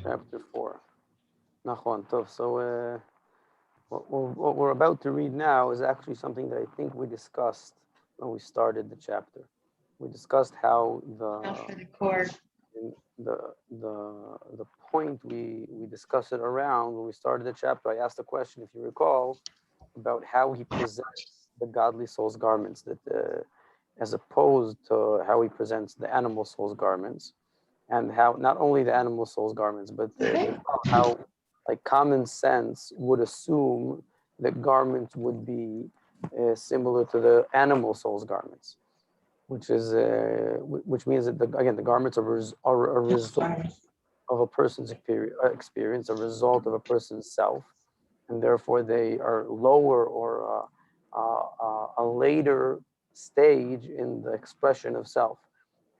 chapter 4. Nachon, Tov. So what we're about to read now is actually something that I think we discussed when we started the chapter. We discussed how the point we discussed it around when we started the chapter. I asked the question, if you recall, about how he presents the godly soul's garments, that as opposed to how he presents the animal soul's garments, and how not only the animal soul's garments, but how like common sense would assume that garments would be similar to the animal soul's garments, which means that the garments are a result of a person's experience, a result of a person's self, and therefore they are lower or a later stage in the expression of self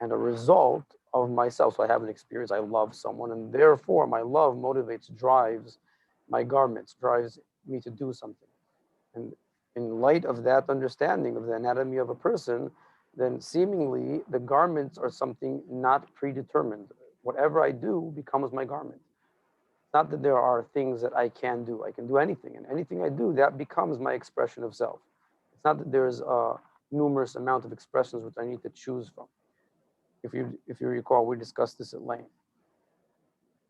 and a result of myself. So I have an experience, I love someone, and therefore my love motivates, drives my garments, drives me to do something. And in light of that understanding of the anatomy of a person, then seemingly the garments are something not predetermined. Whatever I do becomes my garment. Not that there are things that I can do. I can do anything, and anything I do, that becomes my expression of self. It's not that there's a numerous amount of expressions which I need to choose from. If you recall, we discussed this at length.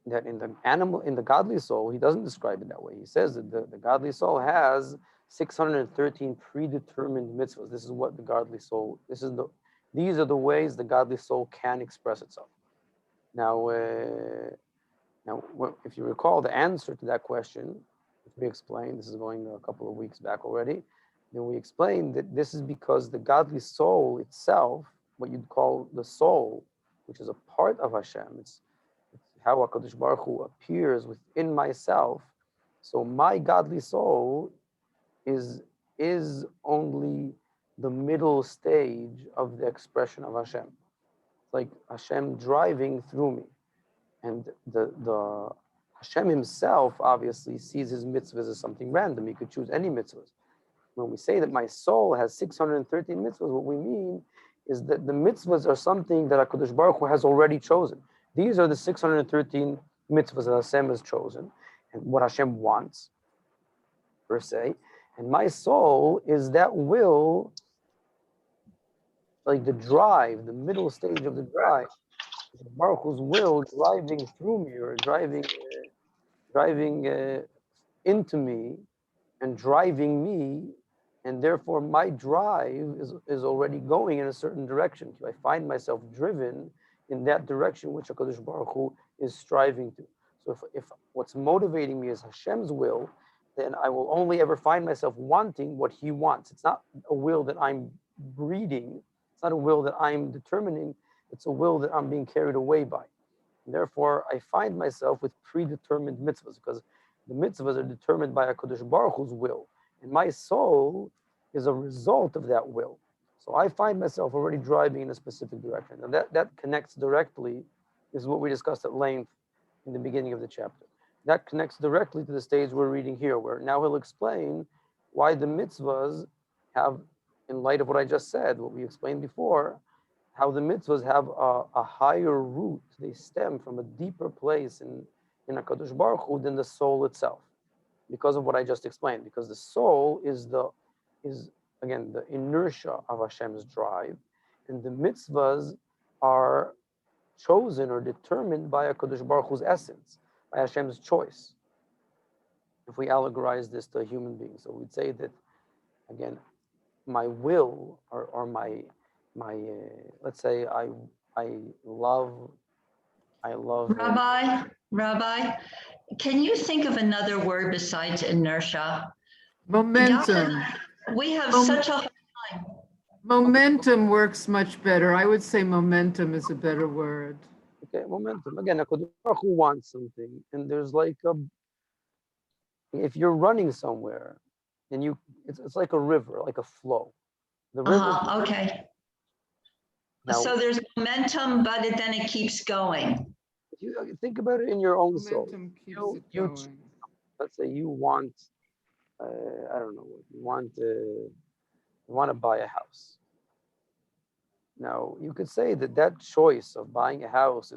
That in the godly soul, he doesn't describe it that way. He says that the godly soul has 613 predetermined mitzvahs. This is what the godly soul, these are the ways the godly soul can express itself. Now, if you recall the answer to that question, which we explained, this is going a couple of weeks back already, then we explained that this is because the godly soul itself, what you'd call the soul, which is a part of Hashem, it's how HaKadosh Baruch Hu appears within myself. So my godly soul is only the middle stage of the expression of Hashem. It's like Hashem driving through me. And the Hashem himself obviously sees his mitzvahs as something random. He could choose any mitzvahs. When we say that my soul has 613 mitzvahs, what we mean is that the mitzvahs are something that HaKadosh Baruch Hu has already chosen. These are the 613 mitzvahs that Hashem has chosen, and what Hashem wants, per se. And my soul is that will, like the drive, the middle stage of the drive, Baruch Hu's will driving through me, or driving into me and driving me, and therefore my drive is already going in a certain direction. I find myself driven in that direction which HaKadosh Baruch Hu is striving to. So if what's motivating me is Hashem's will, then I will only ever find myself wanting what he wants. It's not a will that I'm breeding. It's not a will that I'm determining. It's a will that I'm being carried away by. And therefore, I find myself with predetermined mitzvahs, because the mitzvahs are determined by HaKadosh Baruch Hu's will. And my soul is a result of that will. So I find myself already driving in a specific direction. And that connects directly, this is what we discussed at length in the beginning of the chapter. That connects directly to the stage we're reading here, where now he'll explain why the mitzvahs have, in light of what I just said, what we explained before, how the mitzvahs have a higher root. They stem from a deeper place in HaKadosh Baruch Hu than the soul itself, because of what I just explained. Because the soul is again the inertia of Hashem's drive, and the mitzvahs are chosen or determined by HaKadosh Baruch Hu's essence, by Hashem's choice. If we allegorize this to a human being, so we'd say that again, my will or my let's say I love. Rabbi, can you think of another word besides inertia? Momentum. We have such a hard time. Momentum works much better. I would say momentum is a better word. Okay, momentum. Again, HaKadosh Baruch Hu wants something, and there's like if you're running somewhere, and it's like a river, like a flow. The river. Okay. Now, so there's momentum, but then it keeps going. If you think about it in your own soul, Momentum keeps it going. Let's say you want, I don't know, you want to buy a house. Now, you could say that choice of buying a house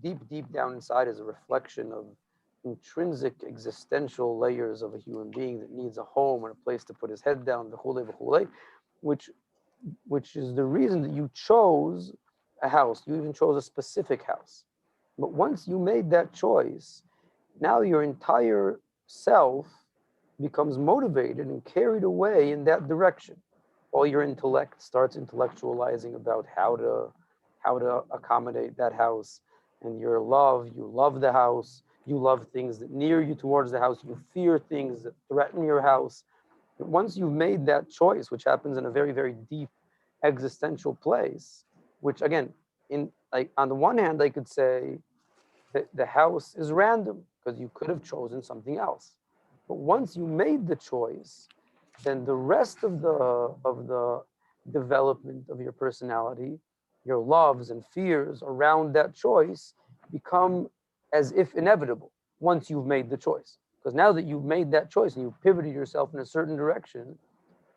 deep down inside is a reflection of intrinsic existential layers of a human being that needs a home and a place to put his head down, which which is the reason that you chose a house. You even chose a specific house. But once you made that choice, now your entire self becomes motivated and carried away in that direction. All your intellect starts intellectualizing about how to accommodate that house, and your love, you love the house, you love things that near you towards the house, you fear things that threaten your house. Once you've made that choice, which happens in a very deep existential place, which again, in like on the one hand, I could say that the house is random because you could have chosen something else. But once you made the choice, then the rest of the development of your personality, your loves and fears around that choice become as if inevitable once you've made the choice. Because now that you've made that choice and you've pivoted yourself in a certain direction,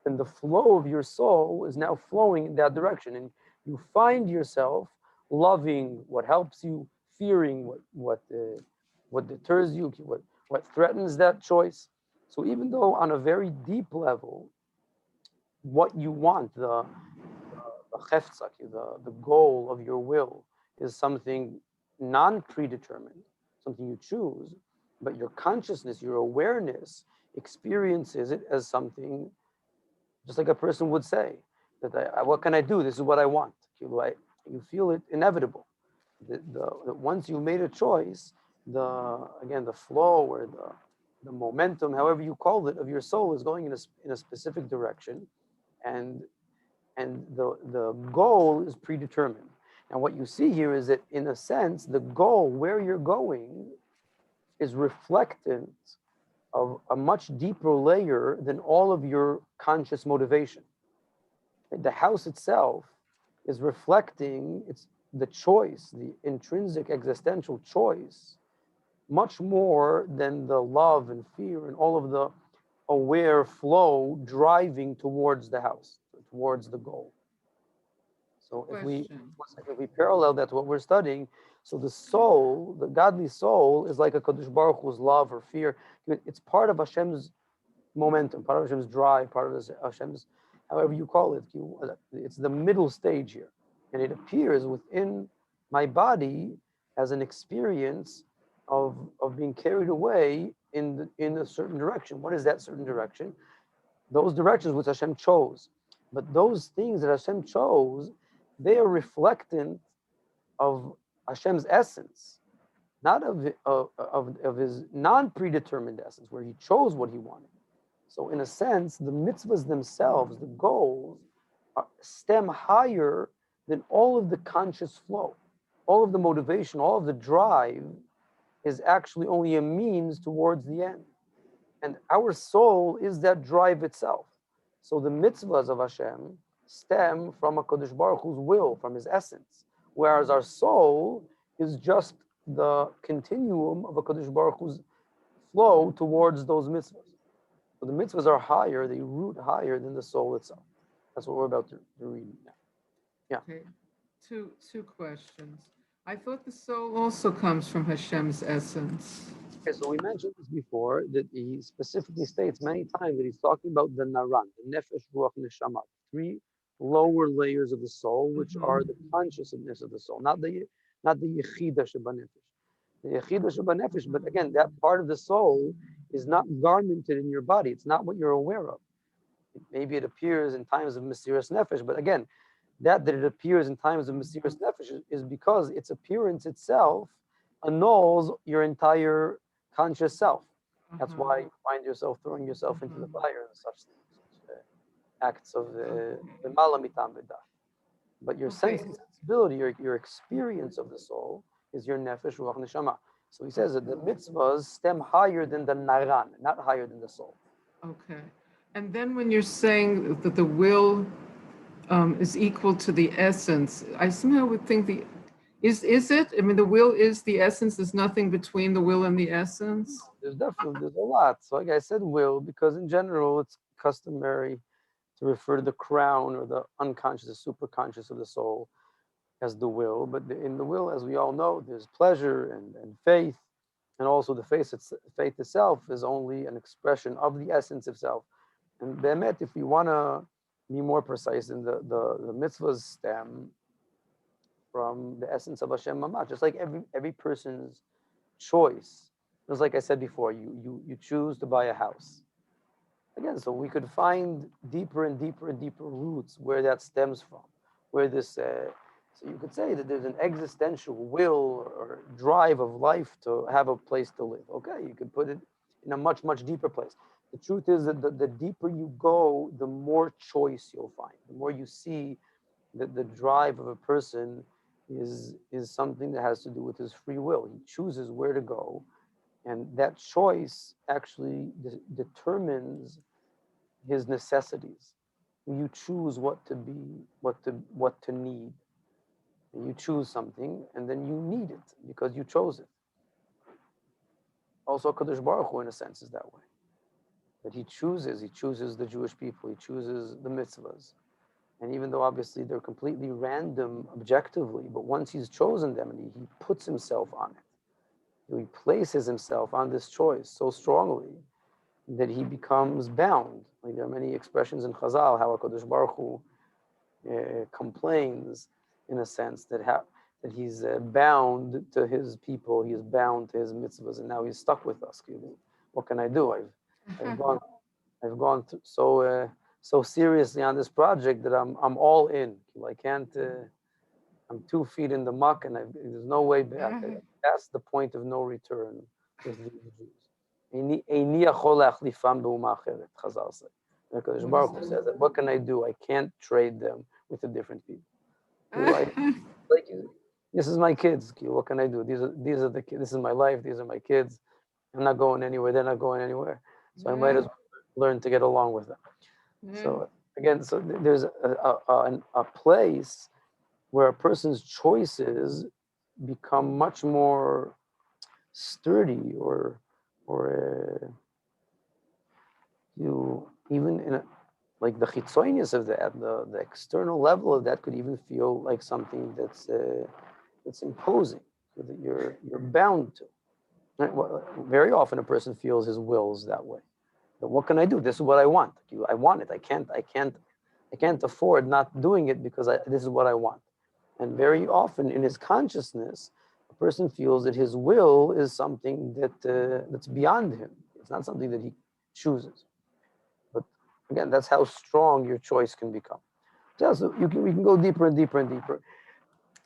then the flow of your soul is now flowing in that direction. And you find yourself loving what helps you, fearing what deters you, what threatens that choice. So even though on a very deep level, what you want, the goal of your will is something non-predetermined, something you choose, but your consciousness, your awareness experiences it as something, just like a person would say, that what can I do? This is what I want. You feel it inevitable. Once you made a choice, the flow or the momentum, however you call it, of your soul is going in a specific direction, and the goal is predetermined. And what you see here is that, in a sense, the goal, where you're going, is reflectant of a much deeper layer than all of your conscious motivation. The house itself is reflecting the choice, the intrinsic existential choice, much more than the love and fear and all of the aware flow driving towards the house, towards the goal. So if we parallel that to what we're studying, so the soul, the godly soul, is like a Kadosh Baruch Hu's love or fear. It's part of Hashem's momentum, part of Hashem's drive, part of Hashem's, however you call it. It's the middle stage here, and it appears within my body as an experience of being carried away in a certain direction. What is that certain direction? Those directions which Hashem chose. But those things that Hashem chose, they are reflectant of Hashem's essence, not of His non-predetermined essence, where He chose what He wanted. So in a sense, the mitzvahs themselves, the goals, stem higher than all of the conscious flow. All of the motivation, all of the drive is actually only a means towards the end. And our soul is that drive itself. So the mitzvahs of Hashem stem from a Kodesh Baruch Hu's will, from His essence, whereas our soul is just the continuum of a Kodesh Baruch Hu's flow towards those mitzvahs. So the mitzvahs are higher, they root higher than the soul itself. That's what we're about to read now. Yeah. Okay. Two questions. I thought the soul also comes from Hashem's essence. Okay, so we mentioned this before, that he specifically states many times that he's talking about the naran, the nefesh, ruach, neshama, three lower layers of the soul, which are the consciousness of the soul, not the yechida shebanefesh. The yechida shebanefesh, but again, that part of the soul is not garmented in your body. It's not what you're aware of. Maybe it appears in times of mysterious nefesh, but again, that it appears in times of mysterious nefesh is because its appearance itself annuls your entire conscious self. That's why you find yourself throwing yourself into the fire and such acts of the malamitam v'dah. But your sense and sensibility, your experience of the soul is your nefesh, ruach, neshama. So he says that the mitzvahs stem higher than the naran, not higher than the soul. Okay. And then when you're saying that the will is equal to the essence, I somehow would think is it? I mean, the will is the essence. There's nothing between the will and the essence. There's a lot. So like I said, will, because in general it's customary to refer to the crown or the unconscious, the superconscious of the soul. as the will, but in the will, as we all know, there's pleasure and faith, and also the faith itself is only an expression of the essence itself. And Be'emet, if we want to be more precise, in the mitzvahs stem from the essence of Hashem Mamash, just like every person's choice. Just like I said before, you choose to buy a house. Again, so we could find deeper and deeper and deeper roots where that stems from, where this, so you could say that there's an existential will or drive of life to have a place to live. Okay, you could put it in a much, much deeper place. The truth is that the deeper you go, the more choice you'll find. The more you see that the drive of a person is something that has to do with his free will. He chooses where to go, and that choice actually determines his necessities. You choose what to be, what to need. And you choose something, and then you need it because you chose it. Also, Kadosh Baruch Hu, in a sense, is that way. That he chooses the Jewish people, he chooses the mitzvahs. And even though obviously they're completely random objectively, but once he's chosen them and he puts himself on it, he places himself on this choice so strongly that he becomes bound. Like there are many expressions in Chazal how HaKadosh Baruch Hu complains, in a sense, that he's bound to his people, he is bound to his mitzvahs, and now he's stuck with us. What can I do? I've gone so seriously on this project that I'm all in. I can't. I'm 2 feet in the muck, and there's no way back. That's the point of no return with these Jews. Eini yachol leachlifam be'uma acheret, Chazal said. Because Baruch Hu says that, what can I do? I can't trade them with a different people. Like this is my kids. What can I do? These are the kids. This is my life. These are my kids. I'm not going anywhere. They're not going anywhere. So I might as well learn to get along with them. So again, so there's a place where a person's choices become much more sturdy, or you even in a, like the chitzonius of that, the external level of that could even feel like something that's imposing, so that you're bound to. Right? Well, very often a person feels his wills that way. But what can I do? This is what I want. I want it. I can't afford not doing it because this is what I want. And very often in his consciousness, a person feels that his will is something that's beyond him. It's not something that he chooses. But again, that's how strong your choice can become. So we can go deeper and deeper and deeper.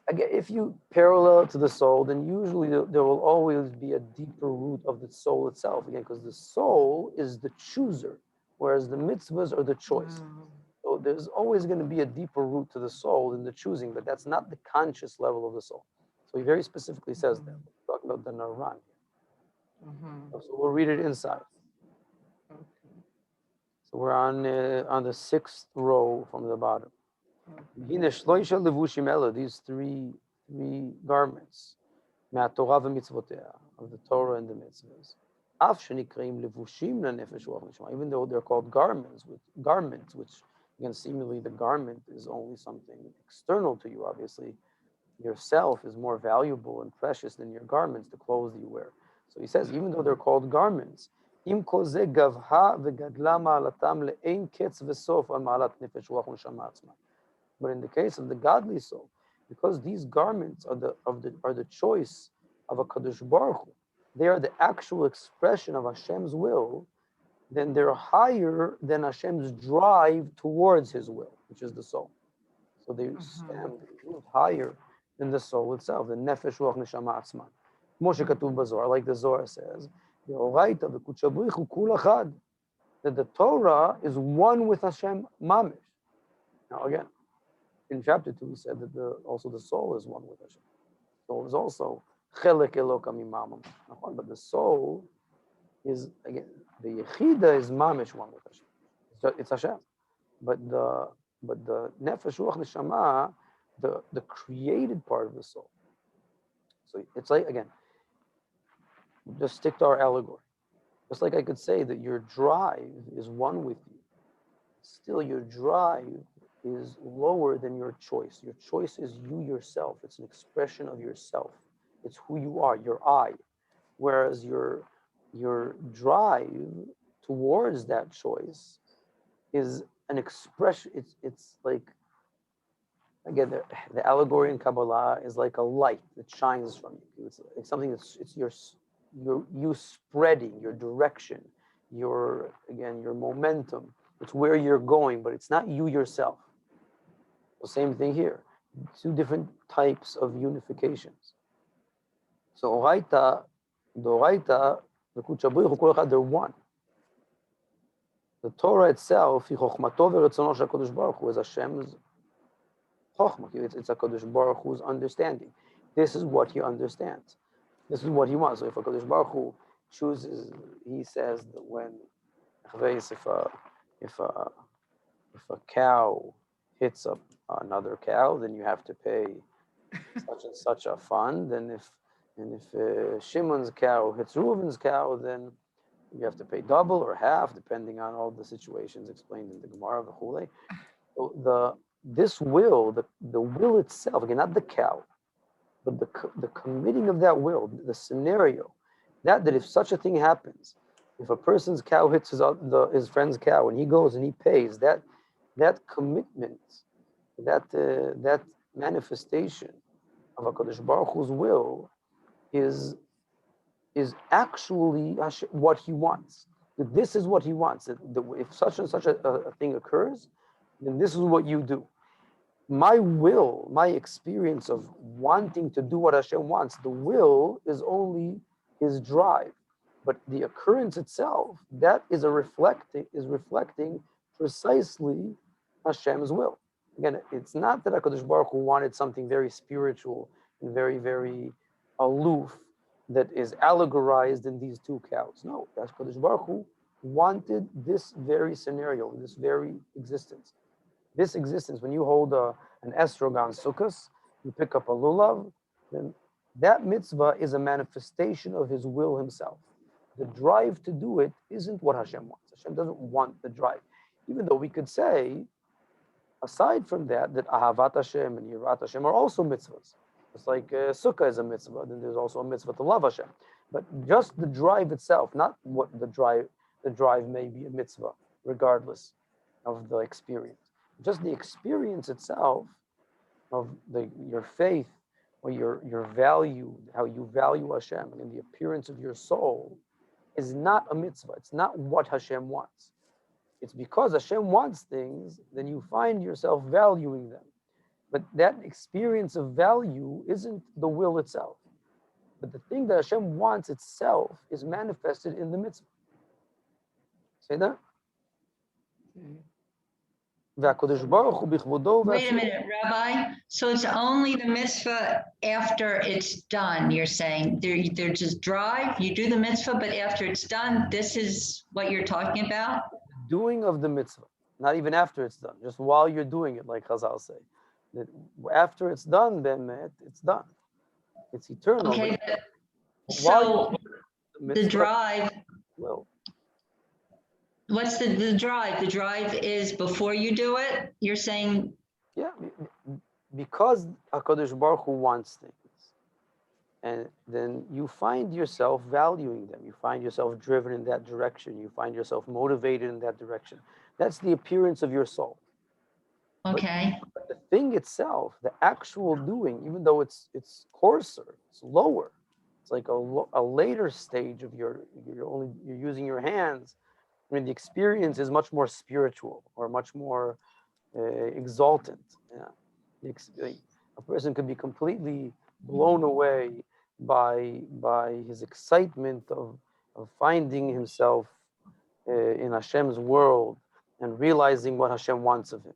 Again, if you parallel to the soul, then usually there will always be a deeper root of the soul itself. Again, because the soul is the chooser, whereas the mitzvahs are the choice. So there's always going to be a deeper root to the soul in the choosing, but that's not the conscious level of the soul. So he very specifically says that. We're talking about the Naran. So we'll read it inside. So we're on the 6th row from the bottom. These three garments, of the Torah and the mitzvahs. Even though they're called garments, which again, seemingly the garment is only something external to you. Obviously, yourself is more valuable and precious than your garments, the clothes that you wear. So he says, even though they're called garments, but in the case of the godly soul, because these garments are the choice of a Kadosh Baruch Hu, they are the actual expression of Hashem's will, then they're higher than Hashem's drive towards His will, which is the soul. So they stand higher than the soul itself, the nefesh ruach neshama atzman. Moshe katuv bazor, like the Zohar says, that the Torah is one with Hashem mamish. Now again, in chapter 2, he said that also the soul is one with Hashem. Soul is also chelek elokam imamam. But the soul is, again, the yechida is mamish one with Hashem. It's Hashem. But the nefesh ruach neshama, the created part of the soul. So it's like, again, just stick to our allegory. Just like I could say that your drive is one with you. Still, your drive is lower than your choice. Your choice is you yourself. It's an expression of yourself. It's who you are, your I. Whereas your drive towards that choice is an expression. It's like, again, the allegory in Kabbalah is like a light that shines from you. It's something it's you spreading your direction, your momentum. It's where you're going, but it's not you yourself. The same thing here. Two different types of unifications. So Oraita, the Oraita, the Kuchabrichu, they're one. The Torah itself, is Hashem's Chochmah. It's HaKadosh Baruch Hu's understanding. This is what he understands. This is what he wants. So if HaKadosh Baruch Hu chooses, he says that when, if a cow hits up another cow, then you have to pay such and such a fund. And if Shimon's cow hits Reuven's cow, then you have to pay double or half, depending on all the situations explained in the Gemara of the Chule. So this will, the will itself, again, not the cow, but the committing of that will, the scenario, that if such a thing happens, if a person's cow hits his friend's cow and he goes and he pays, that commitment, that manifestation of HaKadosh Baruch Hu's will is actually what he wants. This is what he wants. If such and such a thing occurs, then this is what you do. My will, my experience of wanting to do what Hashem wants, the will is only his drive. But the occurrence itself, that is reflecting precisely Hashem's will. Again, it's not that HaKadosh Baruch Hu wanted something very spiritual and very, very aloof that is allegorized in these two cows. No, HaKadosh Baruch Hu wanted this very scenario, this very existence. This existence, when you hold an esrog on Sukkos, you pick up a lulav, then that mitzvah is a manifestation of his will himself. The drive to do it isn't what Hashem wants. Hashem doesn't want the drive. Even though we could say, aside from that Ahavat Hashem and Yirat Hashem are also mitzvahs. It's like Sukkah is a mitzvah, then there's also a mitzvah to love Hashem. But just the drive itself, not what the drive may be a mitzvah, regardless of the experience. Just the experience itself of your faith or your value, how you value Hashem, and the appearance of your soul is not a mitzvah. It's not what Hashem wants. It's because Hashem wants things, then you find yourself valuing them. But that experience of value isn't the will itself. But the thing that Hashem wants itself is manifested in the mitzvah. Say that? Wait a minute, Rabbi. So it's only the mitzvah after it's done, you're saying. They're just drive, you do the mitzvah, but after it's done, this is what you're talking about? Doing of the mitzvah, not even after it's done, just while you're doing it, like Chazal say. That after it's done, then it's done. It's eternal. Okay, So the drive, will. What's the drive? The drive is before you do it? You're saying? Yeah, because HaKadosh Baruch Hu wants things. And then you find yourself valuing them. You find yourself driven in that direction. You find yourself motivated in that direction. That's the appearance of your soul. Okay. But the thing itself, the actual doing, even though it's coarser, it's lower, it's like a later stage of you're using your hands. I mean, the experience is much more spiritual or much more exaltant. Yeah. A person could be completely blown away by his excitement of finding himself in Hashem's world and realizing what Hashem wants of him.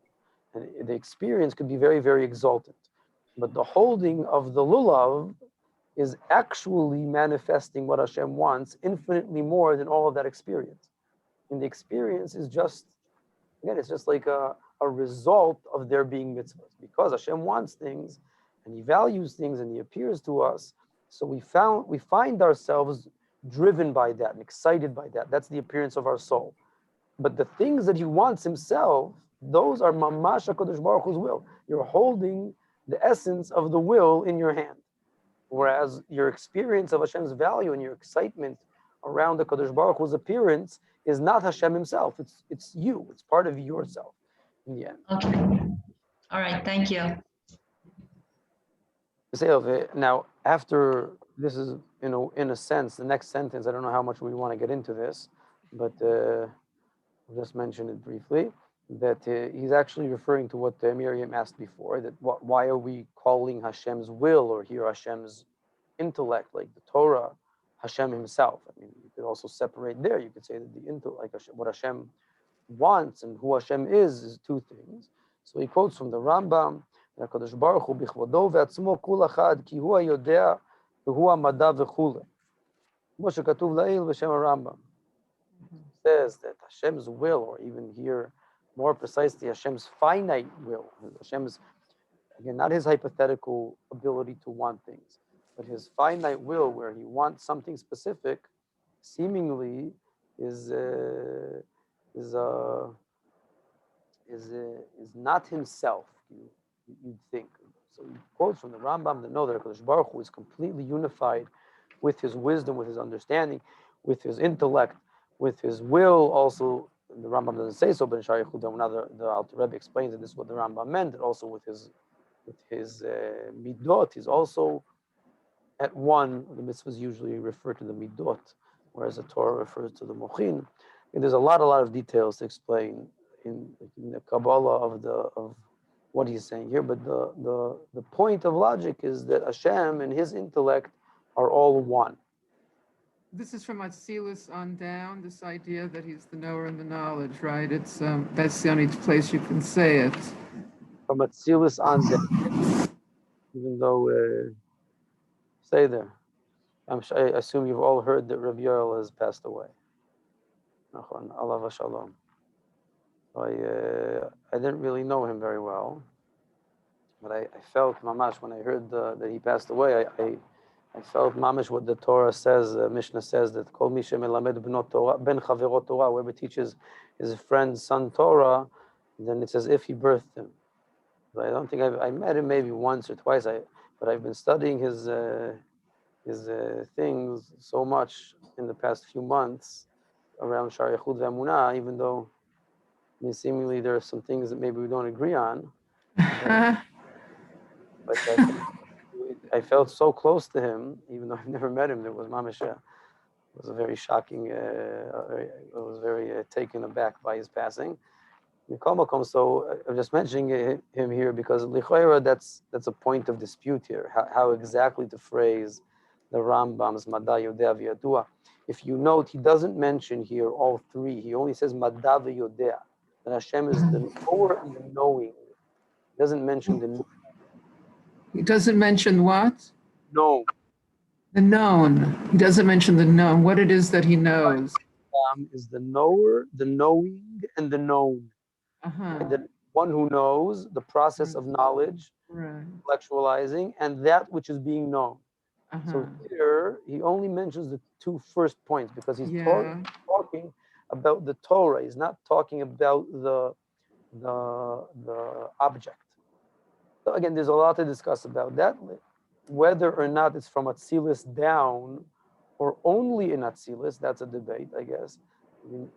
And the experience could be very, very exaltant. But the holding of the lulav is actually manifesting what Hashem wants infinitely more than all of that experience. And the experience is just, again, it's just like a result of there being mitzvahs. Because Hashem wants things and he values things and he appears to us, so we find ourselves driven by that and excited by that. That's the appearance of our soul. But the things that he wants himself, those are mamash HaKadosh Baruch Hu's will. You're holding the essence of the will in your hand. Whereas your experience of Hashem's value and your excitement around the Kadosh Baruch Hu's appearance is not Hashem himself. It's you. It's part of yourself in the end. Okay. All right. Thank you. Now, after this is, in a sense, the next sentence, I don't know how much we want to get into this, but I'll just mention it briefly, that he's actually referring to what Miriam asked before, that why are we calling Hashem's will or here Hashem's intellect, like the Torah, Hashem himself? I mean, you could also separate there. You could say that the intellect, like what Hashem wants and who Hashem is two things. So he quotes from the Rambam, הקדוש ברוך הוא בכבודו ועצמו כול אחד כי הוא היודע והוא המדע וכולי. כמו שכתוב לעיל בשם הרמב"ם. Says that Hashem's will, or even here, more precisely, Hashem's finite will, Hashem's, again, not his hypothetical ability to want things, but his finite will, where he wants something specific, seemingly is not himself. You'd think. So he quotes from the Rambam to know that HaKadosh Baruch Hu is completely unified with his wisdom, with his understanding, with his intellect, with his will. Also, the Rambam doesn't say so, but in Shari Chudam, now the Alter Rebbe explains that this is what the Rambam meant, that also with his midot, he's also at one. The mitzvahs usually refer to the midot, whereas the Torah refers to the mochin. And there's a lot of details to explain in the Kabbalah of what he's saying here, but the point of logic is that Hashem and his intellect are all one. This is from Atzilus on down, this idea that he's the knower and the knowledge, right? It's that's the only place you can say it. From Atzilus on down, even though, say there. I assume you've all heard that Rabbi Yoel has passed away. Allah v'shalom. I didn't really know him very well, but I felt mamash when I heard that he passed away. I felt mamash what the Torah says, Mishnah says that kol mi shemelamed b'no Torah ben chaverot Torah, whoever teaches his friend's son Torah, then it's as if he birthed him. But I don't think I met him maybe once or twice. But I've been studying his things so much in the past few months around Shari Chud ve'emunah, even though. I mean, seemingly there are some things that maybe we don't agree on, but I felt so close to him, even though I've never met him. There was mamash. It was a very shocking. I was very taken aback by his passing. So I'm just mentioning him here because lichoira, that's a point of dispute here. How exactly to phrase the Rambam's Mada Yodea V'Yadua. If you note, he doesn't mention here all three. He only says Mada V'Yodea. That Hashem is the knower and the knowing. He doesn't mention the known. He doesn't mention what? Known. The known. He doesn't mention the known, what it is that he knows. Is the knower, the knowing, and the known. The one who knows, the process of knowledge, intellectualizing, and that which is being known. So here, he only mentions the two first points because he's talking about the Torah. He's not talking about the object. So again, there's a lot to discuss about that. Whether or not it's from Atzilus down or only in Atzilus, that's a debate, I guess. I mean,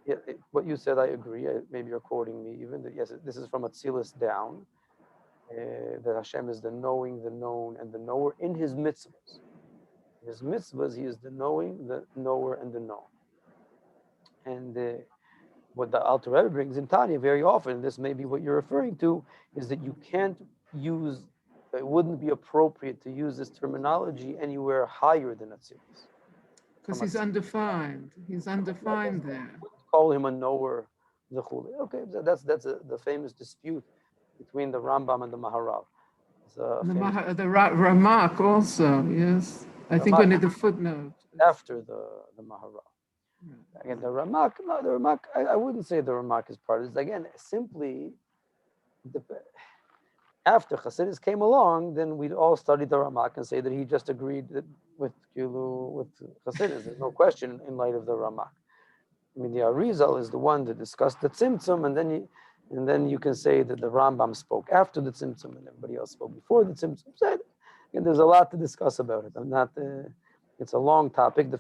what you said, I agree. Maybe you're quoting me even, that yes, this is from Atzilus down, that Hashem is the knowing, the known, and the knower in his mitzvahs. In his mitzvahs, he is the knowing, the knower, and the known. And what the Alter Rebbe brings in Tanya very often, this may be what you're referring to, is that you can't use, it wouldn't be appropriate to use this terminology anywhere higher than Atzilus. Because he's undefined. He's undefined there. Call him a knower, the Chule. Okay, that's the famous dispute between the Rambam and the Maharal. The Ramak also, yes. I think under the footnote. After the Maharal. Again, the Ramak, I wouldn't say the Ramak is part of this. Again, simply, after Hasidus came along, then we'd all study the Ramak and say that he just agreed with Hasidus. There's no question in light of the Ramak. I mean, the Arizal is the one that discussed the Tzimtzum, and then And then you can say that the Rambam spoke after the Tzimtzum and everybody else spoke before the Tzimtzum. And there's a lot to discuss about it. I'm not. It's a long topic. The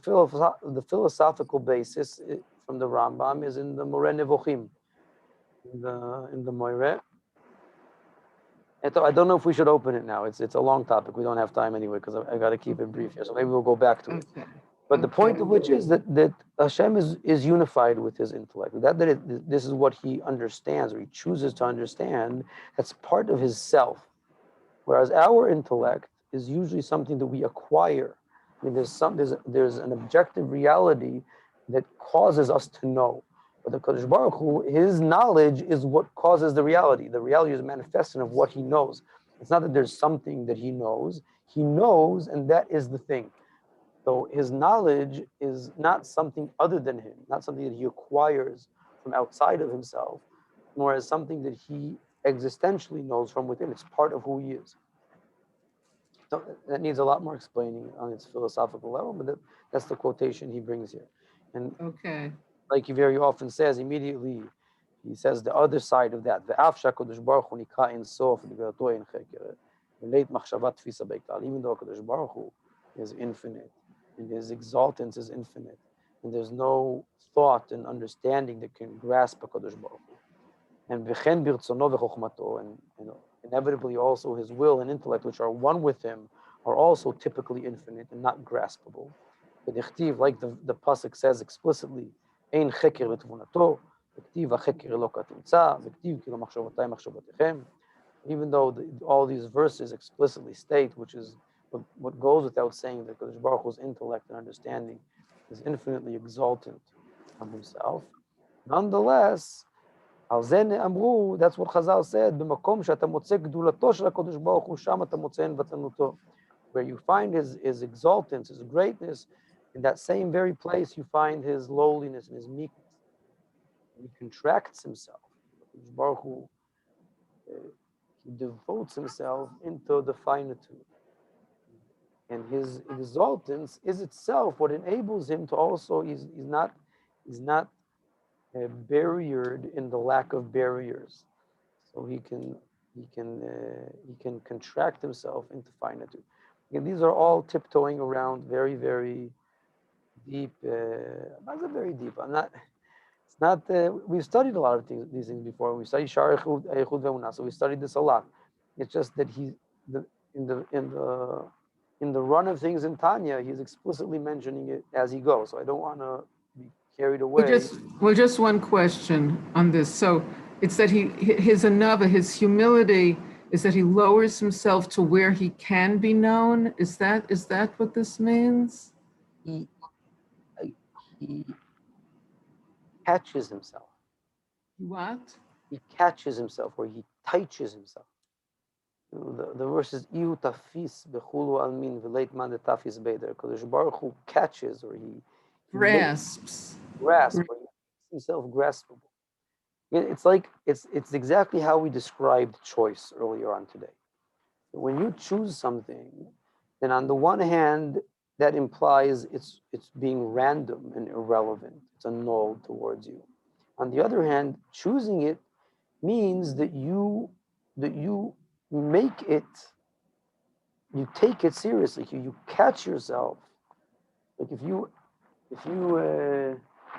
philosophical basis from the Rambam is in the Moreh Nevochim, in the Moireh. I don't know if we should open it now. It's a long topic. We don't have time anyway because I got to keep it brief here. So maybe we'll go back to it. Okay. But the point of which is that Hashem is unified with his intellect. This is what he understands or he chooses to understand. That's part of his self. Whereas our intellect is usually something that we acquire. I mean, there's an objective reality that causes us to know. But the Kadosh Baruch Hu, his knowledge is what causes the reality. The reality is a manifestation of what he knows. It's not that there's something that he knows, and that is the thing. So his knowledge is not something other than him, not something that he acquires from outside of himself, nor as something that he existentially knows from within. It's part of who he is. So that needs a lot more explaining on its philosophical level, but that's the quotation he brings here. And Okay. like he very often says, immediately he says the other side of that. Even though Kadosh Baruch Hu is infinite, and his exaltance is infinite, and there's no thought and understanding that can grasp HaKadosh Baruch Hu. And inevitably also his will and intellect, which are one with him, are also typically infinite and not graspable. But like the pasuk says explicitly, Ein cheker v'tvunato, v'ktiv ha'cheker lo katimtza, v'ktiv ki lo machshavotay machshavotechem. Even though all these verses explicitly state, which is what goes without saying, that Kadosh Baruch Hu's intellect and understanding is infinitely exaltant on himself. Nonetheless, על זה אמרו, that's what Chazal said, במקום שאתה מוצא גדולתו של הקדוש ברוך הוא, שם אתה מוצא ענוותנותו. Where you find his exaltance, his greatness, in that same very place you find his lowliness and his meekness. He contracts himself. Kadosh Baruch Hu, he devotes himself into the finitude. And his exaltance is itself what enables him to also, he's not barriered in the lack of barriers, so he can contract himself into finitude. Again, these are all tiptoeing around very, very deep. Not very deep. It's not. We've studied a lot of these things before. We studied Shar Echud Ve'unah, so we studied this a lot. It's just that in the run of things in Tanya, he's explicitly mentioning it as he goes. So I don't want to be carried away. Well, just one question on this. So it's that his anava, his humility, is that he lowers himself to where he can be known. Is that what this means? He catches himself. What? He catches himself, or he touches himself. The verse is Iu tafis bechulu almin v'leit man de tafis beider. Kadosh Baruch Hu catches, or he Grasps. or he makes himself graspable. It's exactly how we described choice earlier on today. When you choose something, then on the one hand, that implies it's being random and irrelevant. It's a null towards you. On the other hand, choosing it means that you make it, you take it seriously. You catch yourself. Like if you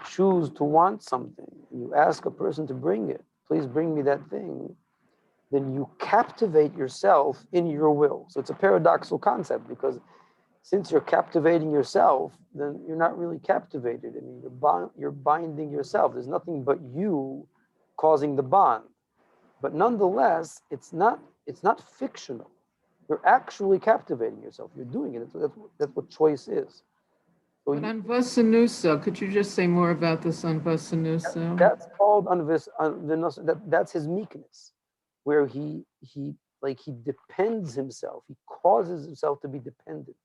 choose to want something, you ask a person to bring it, please bring me that thing, then you captivate yourself in your will. So it's a paradoxical concept, because since you're captivating yourself, then you're not really captivated. I mean, you're binding yourself. There's nothing but you causing the bond. But nonetheless, it's not fictional. You're actually captivating yourself. You're doing it. That's what choice is. So But Anvasanusa, could you just say more about this Anvasanusa? That's called that's his meekness, where he depends himself. He causes himself to be dependent.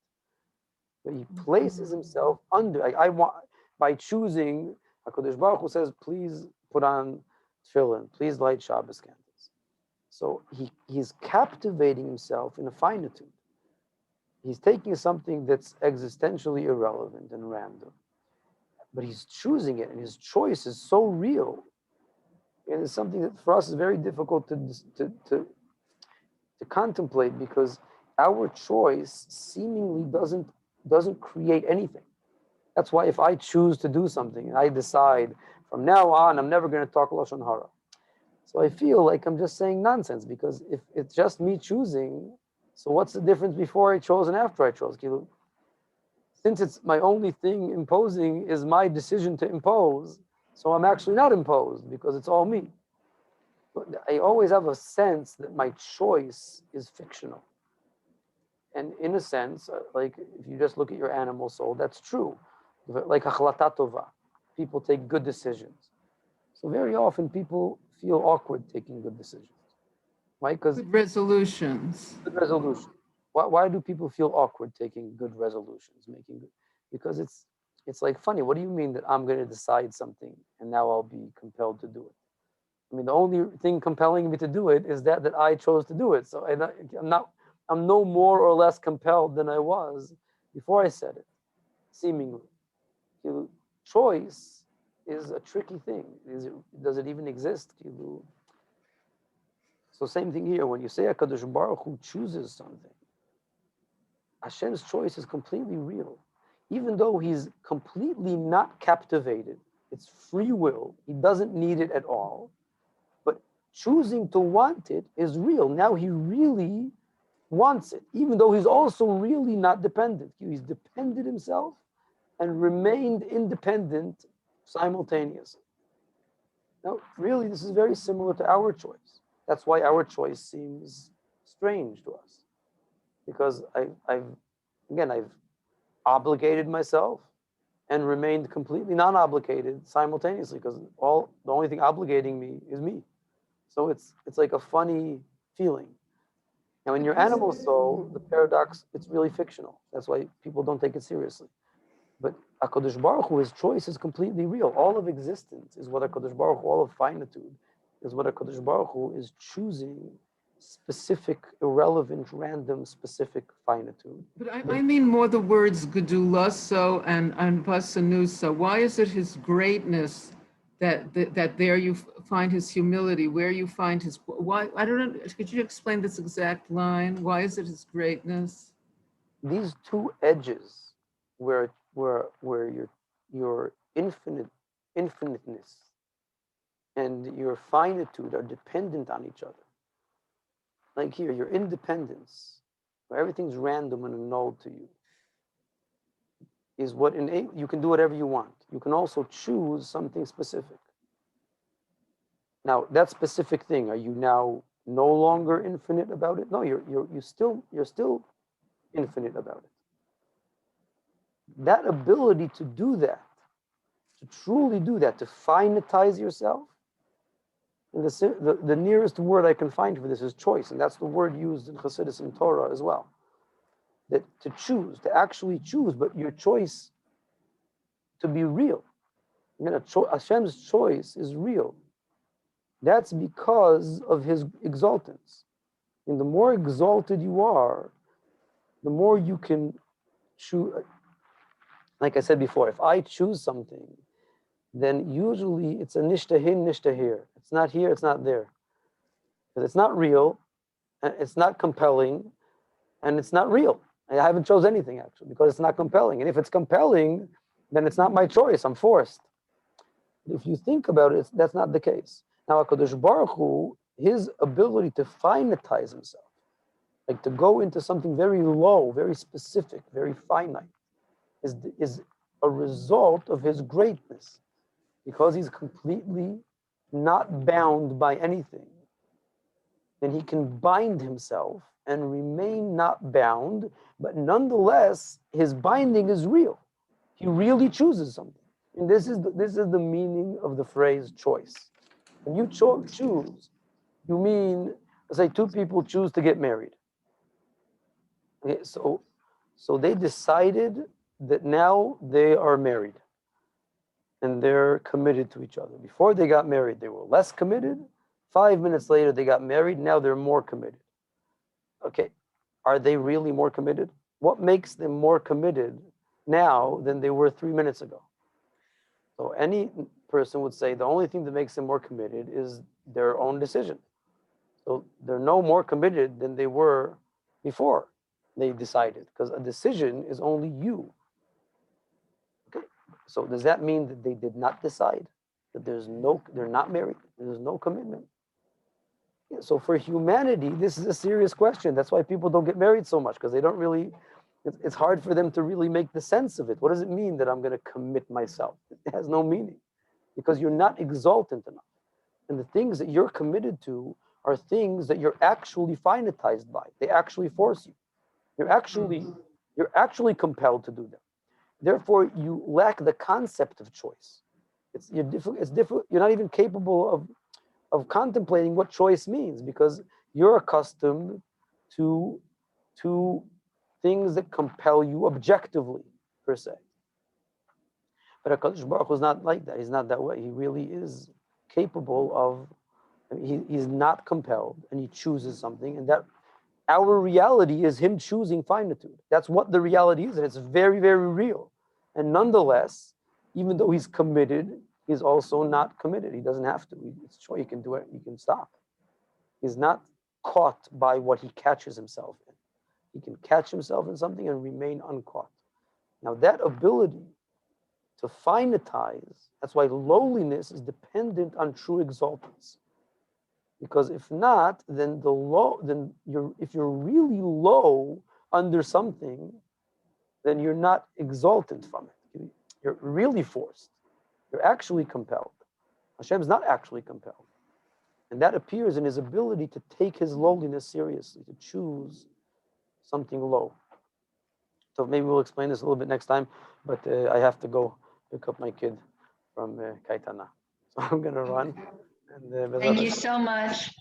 But he places himself under. I want, by choosing, HaKadosh Baruch Hu says, please put on tefillin, please light Shabbos candles. So he's captivating himself in a finitude. He's taking something that's existentially irrelevant and random, but he's choosing it, and his choice is so real And it's something that for us is very difficult to contemplate, because our choice seemingly doesn't create anything. That's why if I choose to do something and I decide from now on I'm never going to talk lashon hara, so I feel like I'm just saying nonsense, because if it's just me choosing, so what's the difference before I chose and after I chose? Since it's my only thing imposing is my decision to impose, so I'm actually not imposed because it's all me. But I always have a sense that my choice is fictional. And in a sense, like if you just look at your animal soul, that's true. Like achlata tova, people take good decisions. So very often people feel awkward taking good decisions, right? Because Good resolutions. good resolution. Why do people feel awkward taking good resolutions, making good? Because it's like funny. What do you mean that I'm going to decide something and now I'll be compelled to do it? I mean, the only thing compelling me to do it is that I chose to do it. So I'm no more or less compelled than I was before I said it, seemingly. Choice is a tricky thing. Does it even exist? So same thing here. When you say HaKadosh Baruch Hu chooses something, Hashem's choice is completely real. Even though he's completely not captivated, it's free will. He doesn't need it at all. But choosing to want it is real. Now he really wants it, even though he's also really not dependent. He's depended himself and remained independent simultaneously. Now, really, this is very similar to our choice. That's why our choice seems strange to us, because I've obligated myself and remained completely non-obligated simultaneously, because the only thing obligating me is me. So it's like a funny feeling. Now, in your animal soul, the paradox, it's really fictional. That's why people don't take it seriously. But HaKadosh Baruch Hu, his choice is completely real. All of existence is what HaKadosh Baruch Hu, all of finitude is what HaKadosh Baruch Hu is choosing specific, irrelevant, random, specific finitude. But I mean more the words gedulaso and vasanusa. Why is it his greatness that there you find his humility, where you find his, why, I don't know, could you explain this exact line? Why is it his greatness? These two edges where your infiniteness and your finitude are dependent on each other. Like here, your independence, where everything's random and annulled to you, is what you can do whatever you want. You can also choose something specific. Now, that specific thing, are you now no longer infinite about it? No, you're still infinite about it. That ability to do that, to truly do that, to finitize yourself, and the nearest word I can find for this is choice, and that's the word used in Chassidus and Torah as well. That to choose, to actually choose, but your choice to be real. Hashem's choice is real. That's because of his exaltance. And the more exalted you are, the more you can choose. Like I said before, if I choose something, then usually it's a nishtahin, nishtahir. It's not here, it's not there. Because it's not real, and it's not compelling, and it's not real. I haven't chose anything actually, because it's not compelling. And if it's compelling, then it's not my choice. I'm forced. If you think about it, that's not the case. Now, HaKadosh Baruch Hu, his ability to finitize himself, like to go into something very low, very specific, very finite, is a result of his greatness, because he's completely not bound by anything. Then he can bind himself and remain not bound, but nonetheless, his binding is real. He really chooses something. And this is the meaning of the phrase choice. When you choose, you mean, let's say two people choose to get married. Okay, so they decided that now they are married and they're committed to each other. Before they got married, they were less committed. 5 minutes later, they got married. Now they're more committed. Okay, are they really more committed? What makes them more committed now than they were 3 minutes ago? So any person would say the only thing that makes them more committed is their own decision. So they're no more committed than they were before they decided, because a decision is only you. Okay. So does that mean that they did not decide? That they're not married, there's no commitment? Yeah, so for humanity, this is a serious question. That's why people don't get married so much, because they don't really, it's hard for them to really make the sense of it. What does it mean that I'm going to commit myself? It has no meaning, because you're not exaltant enough. And the things that you're committed to are things that you're actually finitized by. They actually force you. You're actually compelled to do them. Therefore, you lack the concept of choice. It's difficult. You're not even capable of contemplating what choice means, because you're accustomed to things that compel you objectively, per se. But HaKadosh Baruch Hu is not like that. He's not that way. He really is capable of, he's not compelled, and he chooses something, and that our reality is him choosing finitude. That's what the reality is, and it's very, very real. And nonetheless, even though he's committed, he's also not committed. He doesn't have to. It's choice. He can do it. He can stop. He's not caught by what he catches himself in. He can catch himself in something and remain uncaught. Now, that ability to finitize, that's why lowliness is dependent on true exaltance. Because if not, then if you're really low under something, then you're not exaltant from it. You're really forced. You're actually compelled. Hashem's not actually compelled. And that appears in his ability to take his lowliness seriously, to choose something low. So maybe we'll explain this a little bit next time, but I have to go pick up my kid from Kaitana. So I'm going to run. And, Thank you so much.